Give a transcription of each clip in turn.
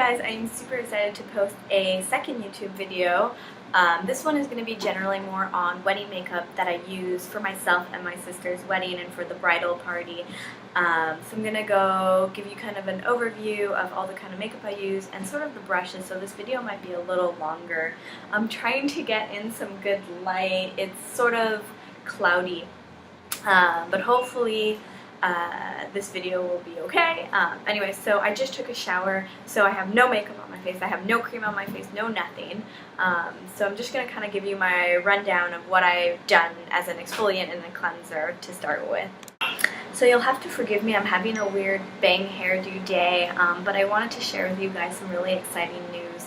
guys, I'm super excited to post a second YouTube video. This one is going to be generally more on wedding makeup that I use for myself and my sister's wedding and for the bridal party. So I'm going to go give you kind of an overview of all the kind of makeup I use and sort of the brushes, so this video might be a little longer. I'm trying to get in some good light. It's sort of cloudy, but hopefully this video will be okay. Anyway, so I just took a shower, so I have no makeup on my face, I have no cream on my face, no nothing. So I'm just going to kind of give you my rundown of what I've done as an exfoliant and a cleanser to start with. So you'll have to forgive me, I'm having a weird bang hairdo day, but I wanted to share with you guys some really exciting news.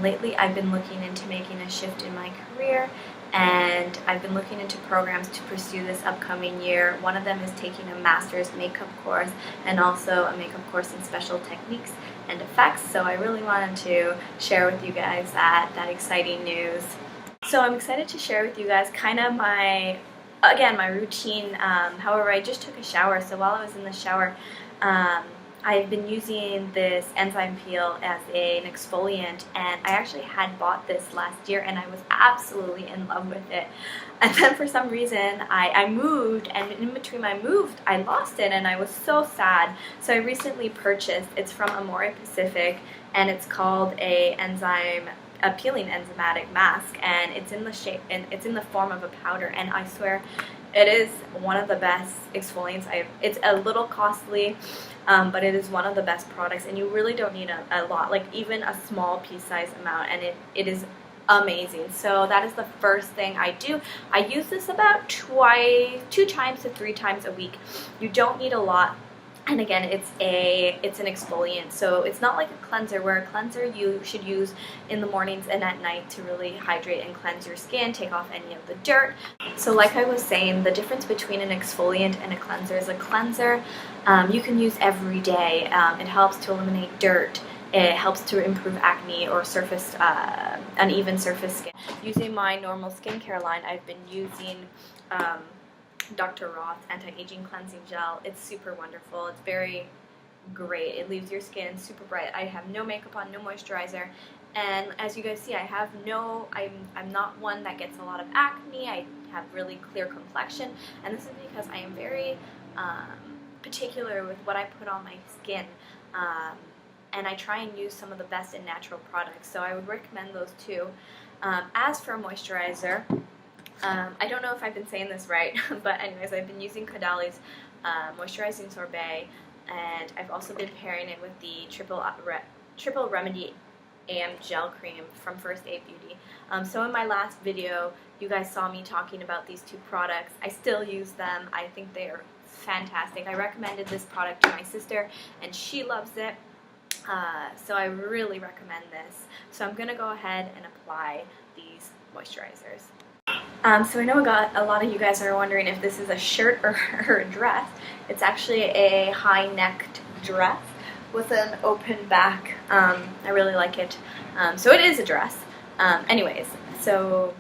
Lately I've been looking into making a shift in my career, and I've been looking into programs to pursue this upcoming year. One of them is taking a master's makeup course and also a makeup course in special techniques and effects, so I really wanted to share with you guys that exciting news. So I'm excited to share with you guys kind of my routine. However, I just took a shower, so while I was in the shower, I've been using this enzyme peel as an exfoliant, and I actually had bought this last year and I was absolutely in love with it. And then for some reason I moved, and in between my moved I lost it and I was so sad. So I recently purchased, it's from Amore Pacific, and it's called a peeling enzymatic mask, and it's in the shape and it's in the form of a powder, and I swear it is one of the best exfoliants it's a little costly, but it is one of the best products, and you really don't need a lot, like even a small pea size amount, and it is amazing. So that is the first thing I do. I use this about 2 times to 3 times a week. You don't need a lot. And again, it's an exfoliant, so it's not like a cleanser, where a cleanser you should use in the mornings and at night to really hydrate and cleanse your skin, take off any of the dirt. So like I was saying, the difference between an exfoliant and a cleanser is a cleanser you can use every day. It helps to eliminate dirt. It helps to improve acne or surface uneven surface skin. Using my normal skincare line, I've been using Dr. Roth's Anti-Aging Cleansing Gel. It's super wonderful. It's very great. It leaves your skin super bright. I have no makeup on, no moisturizer, and as you guys see, I'm not one that gets a lot of acne. I have really clear complexion, and this is because I am very particular with what I put on my skin, and I try and use some of the best and natural products, so I would recommend those too. As for moisturizer, I don't know if I've been saying this right, but anyways, I've been using Caudaly's Moisturizing Sorbet, and I've also been pairing it with the Triple Remedy AM Gel Cream from First Aid Beauty. So in my last video, you guys saw me talking about these 2 products. I still use them. I think they are fantastic. I recommended this product to my sister, and she loves it. So I really recommend this. So I'm going to go ahead and apply these moisturizers. So I know a lot of you guys are wondering if this is a shirt or a dress. It's actually a high-necked dress with an open back. I really like it. So it is a dress. Anyways, so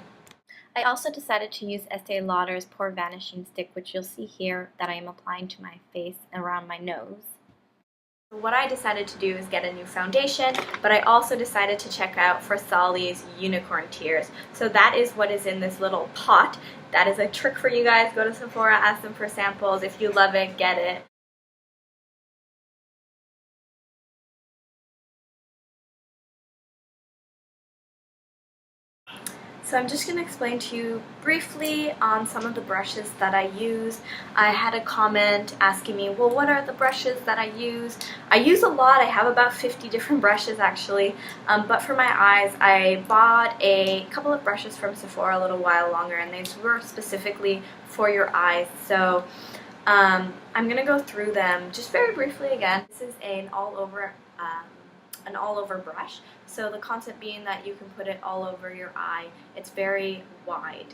I also decided to use Estee Lauder's Pore Vanishing Stick, which you'll see here that I am applying to my face and around my nose. What I decided to do is get a new foundation, but I also decided to check out Versace's Unicorn Tears. So that is what is in this little pot. That is a trick for you guys. Go to Sephora, ask them for samples. If you love it, get it. So I'm just going to explain to you briefly on some of the brushes that I use. I had a comment asking me, well, what are the brushes that I use? I use a lot. I have about 50 different brushes actually, but for my eyes I bought a couple of brushes from Sephora a little while longer, and these were specifically for your eyes. So I'm going to go through them just very briefly again. This is an all-over brush, so the concept being that you can put it all over your eye. It's very wide.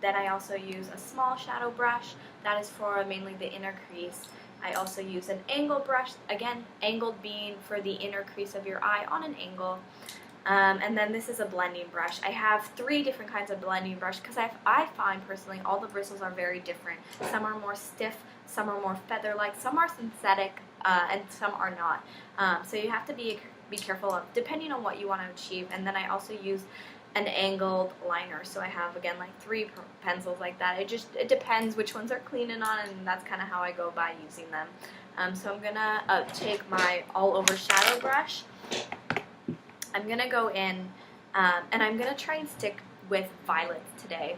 Then I also use a small shadow brush that is for mainly the inner crease. I also use an angle brush, again angled being for the inner crease of your eye on an angle. And then this is a blending brush. I have 3 different kinds of blending brush because I find personally all the bristles are very different. Some are more stiff, some are more feather-like, some are synthetic, and some are not. So you have to be careful of, depending on what you want to achieve. And then I also use an angled liner, so I have, again, like 3 pencils like that. It depends which ones are clean and on, and that's kind of how I go by using them. So I'm gonna take my all over shadow brush. I'm gonna go in and I'm gonna try and stick with violets today.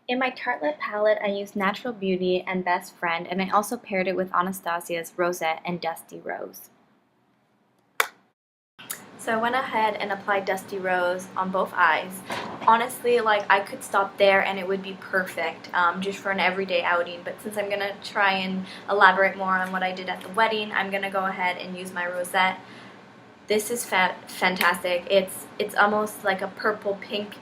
In my Tartelette palette, I used Natural Beauty and Best Friend, and I also paired it with Anastasia's Rosette and Dusty Rose. So I went ahead and applied Dusty Rose on both eyes. Honestly, like, I could stop there and it would be perfect just for an everyday outing, but since I'm going to try and elaborate more on what I did at the wedding, I'm going to go ahead and use my Rosette. This is fantastic. It's almost like a purple pink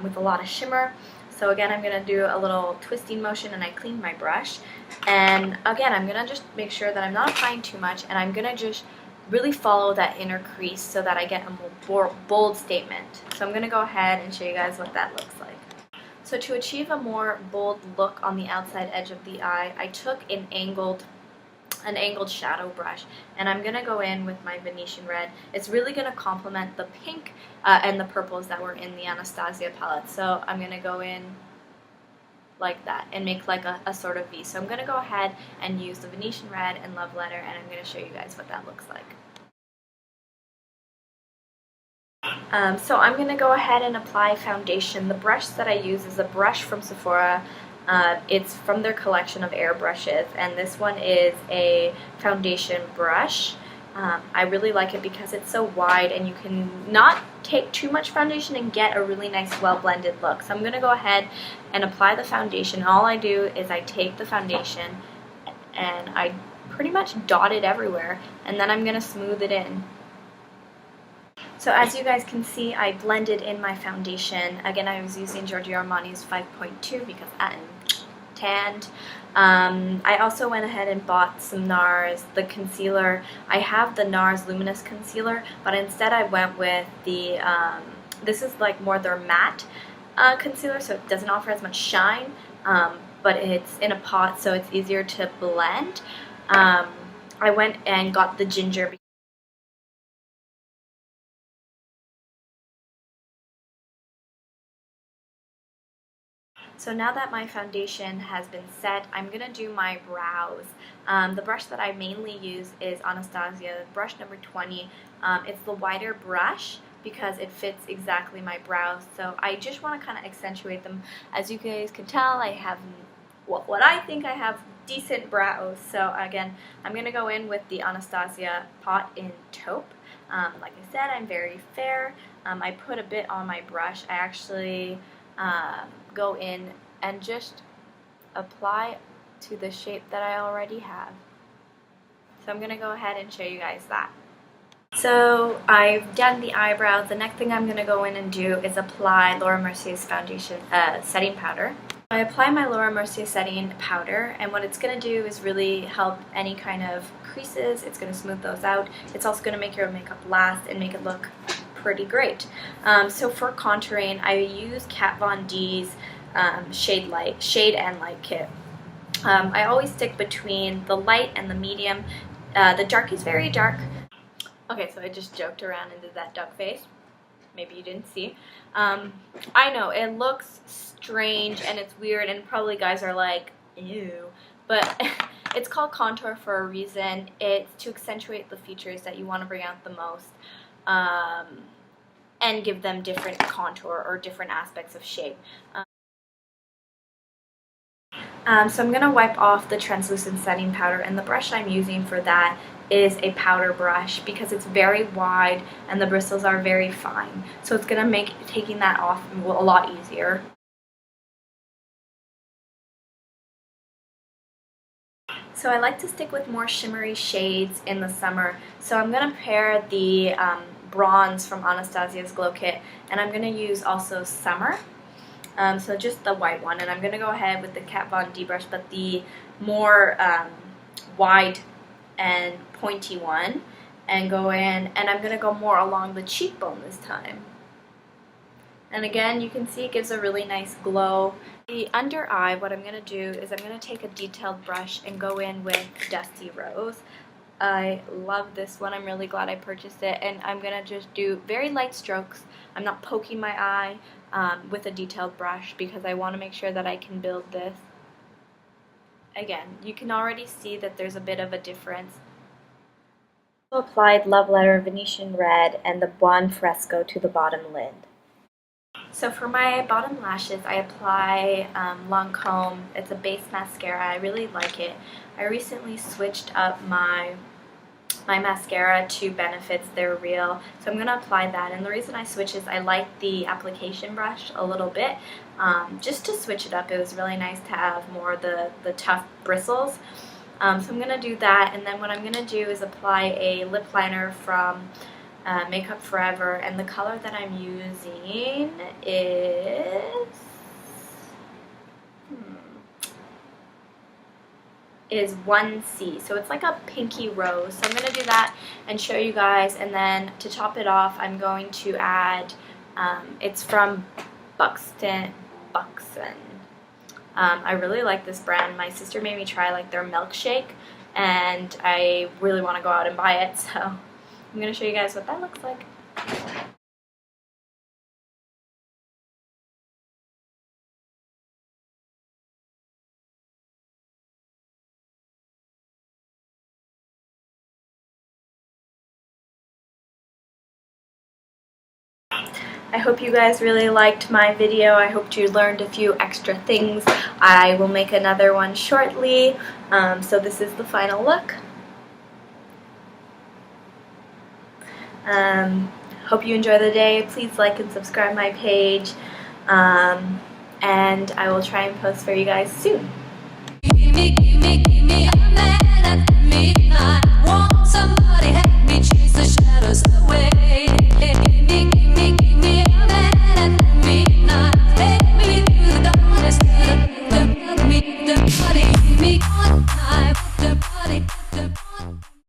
with a lot of shimmer. So again, I'm going to do a little twisting motion, and I clean my brush. And again, I'm going to just make sure that I'm not applying too much, and I'm going to just really follow that inner crease so that I get a more bold statement. So I'm going to go ahead and show you guys what that looks like. So to achieve a more bold look on the outside edge of the eye, I took an angled shadow brush, and I'm going to go in with my Venetian red. It's really going to complement the pink and the purples that were in the Anastasia palette. So I'm going to go in like that and make like a sort of V. So I'm going to go ahead and use the Venetian red and Love Letter, and I'm going to show you guys what that looks like. So I'm going to go ahead and apply foundation. The brush that I use is a brush from Sephora. It's from their collection of airbrushes, and this one is a foundation brush. I really like it because it's so wide and you can not take too much foundation and get a really nice well-blended look. So I'm going to go ahead and apply the foundation. All I do is I take the foundation and I pretty much dot it everywhere, and then I'm going to smooth it in. So as you guys can see, I blended in my foundation. Again, I was using Giorgio Armani's 5.2 because I'm tanned. I also went ahead and bought some NARS, the concealer. I have the NARS Luminous Concealer, but instead I went with the, this is like more their matte concealer, so it doesn't offer as much shine, but it's in a pot, so it's easier to blend. I went and got the ginger. So now that my foundation has been set, I'm going to do my brows. The brush that I mainly use is Anastasia brush number 20. It's the wider brush because it fits exactly my brows. So I just want to kind of accentuate them. As you guys can tell, I have what I think I have decent brows. So again, I'm going to go in with the Anastasia Pot in Taupe. Like I said, I'm very fair. I put a bit on my brush. I actually go in and just apply to the shape that I already have. So I'm going to go ahead and show you guys that. So I've done the eyebrows. The next thing I'm going to go in and do is apply Laura Mercier's foundation setting powder. I apply my Laura Mercier setting powder, and what it's going to do is really help any kind of creases. It's going to smooth those out. It's also going to make your makeup last and make it look pretty great. So for contouring, I use Kat Von D's Shade and Light kit. I always stick between the light and the medium. The dark is very dark. Okay, so I just joked around and did that duck face. Maybe you didn't see. I know, it looks strange and it's weird, and probably guys are like, ew. But it's called contour for a reason. It's to accentuate the features that you want to bring out the most. And give them different contour or different aspects of shape. So I'm going to wipe off the translucent setting powder, and the brush I'm using for that is a powder brush because it's very wide and the bristles are very fine. So it's going to make taking that off a lot easier. So I like to stick with more shimmery shades in the summer. So I'm going to pair the bronze from Anastasia's Glow Kit, and I'm going to use also Summer. So just the white one, and I'm going to go ahead with the Kat Von D brush, but the more wide and pointy one, and go in, and I'm going to go more along the cheekbone this time. And again, you can see it gives a really nice glow. The under eye, what I'm going to do is I'm going to take a detailed brush and go in with Dusty Rose. I love this one. I'm really glad I purchased it, and I'm going to just do very light strokes. I'm not poking my eye with a detailed brush because I want to make sure that I can build this. Again, you can already see that there's a bit of a difference. I applied Love Letter Venetian Red and the Buon Fresco to the bottom lid. So for my bottom lashes, I apply Lancome. It's a base mascara. I really like it. I recently switched up my mascara to Benefits. They're real. So I'm going to apply that. And the reason I switched is I like the application brush a little bit. Just to switch it up, it was really nice to have more of the tough bristles. So I'm going to do that. And then what I'm going to do is apply a lip liner from Makeup Forever, and the color that I'm using is 1C. So it's like a pinky rose. So I'm going to do that and show you guys, and then to top it off, I'm going to add, it's from Buxton. I really like this brand. My sister made me try like their milkshake, and I really want to go out and buy it, so I'm going to show you guys what that looks like. I hope you guys really liked my video. I hope you learned a few extra things. I will make another one shortly. So this is the final look. Hope you enjoy the day. Please like and subscribe my page. And I will try and post for you guys soon.